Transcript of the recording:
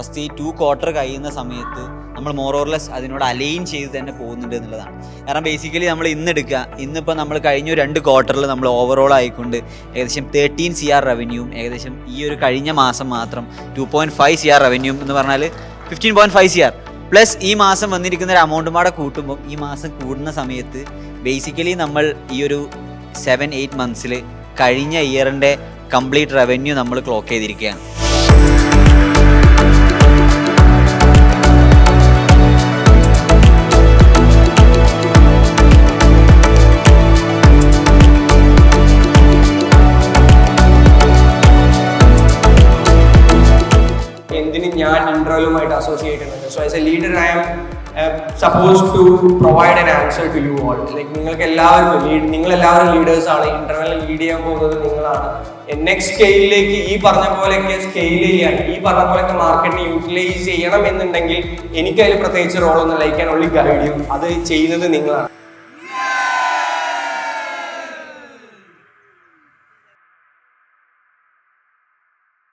First ഈ 2 quarter കഴിയുന്ന സമയത്ത് നമ്മൾ മോറോർലെസ് അതിനോട് അലൈൻ ചെയ്ത് തന്നെ പോകുന്നുണ്ട് എന്നുള്ളതാണ്. കാരണം ബേസിക്കലി നമ്മൾ ഇന്നിപ്പോൾ നമ്മൾ കഴിഞ്ഞ 2 ക്വാർട്ടറിൽ നമ്മൾ ഓവറോൾ ആയിക്കൊണ്ട് ഏകദേശം 13 CR റവന്യൂവും ഏകദേശം ഈ ഒരു കഴിഞ്ഞ മാസം മാത്രം 2.5 CR റവന്യൂവും എന്ന് പറഞ്ഞാൽ 15.5 CR പ്ലസ് ഈ മാസം വന്നിരിക്കുന്ന ഒരു എമൗണ്ടും കൂടെ കൂട്ടുമ്പോൾ ഈ മാസം കൂടുന്ന സമയത്ത് ബേസിക്കലി നമ്മൾ ഈ ഒരു 7-8 മന്ത്സിൽ കഴിഞ്ഞ ഇയറിൻ്റെ കംപ്ലീറ്റ് റവന്യൂ നമ്മൾ ക്ലോക്ക് ചെയ്തിരിക്കുകയാണ്. ഞാൻ ഇന്റർവ്യൂലുമായിട്ട് അസോസിയേറ്റ് ചെയ്യുന്നുണ്ട്. So as a leader I am suppose to provide an answer to you all. Like നിങ്ങൾക്ക് എല്ലാവർക്കും നിങ്ങളെല്ലാവരും ലീഡേഴ്സാണ്. ഇന്റർവ്യൂവിൽ ലീഡ് ചെയ്യാൻ പോകുന്നത് നിങ്ങളാണ്. നെക്സ്റ്റ് സ്കെയിലിലേക്ക് ഈ പറഞ്ഞ പോലെയൊക്കെ സ്കെയിൽ ചെയ്യാൻ, ഈ പറഞ്ഞ പോലെയൊക്കെ മാർക്കറ്റിനെ യൂട്ടിലൈസ് ചെയ്യണം എന്നുണ്ടെങ്കിൽ എനിക്കതിൽ പ്രത്യേകിച്ച് റോളൊന്നും ലൈക്ക് ആൻഡ് ഓൺലി ഗൈഡ് ചെയ്യും. അത് ചെയ്യുന്നത് നിങ്ങളാണ്.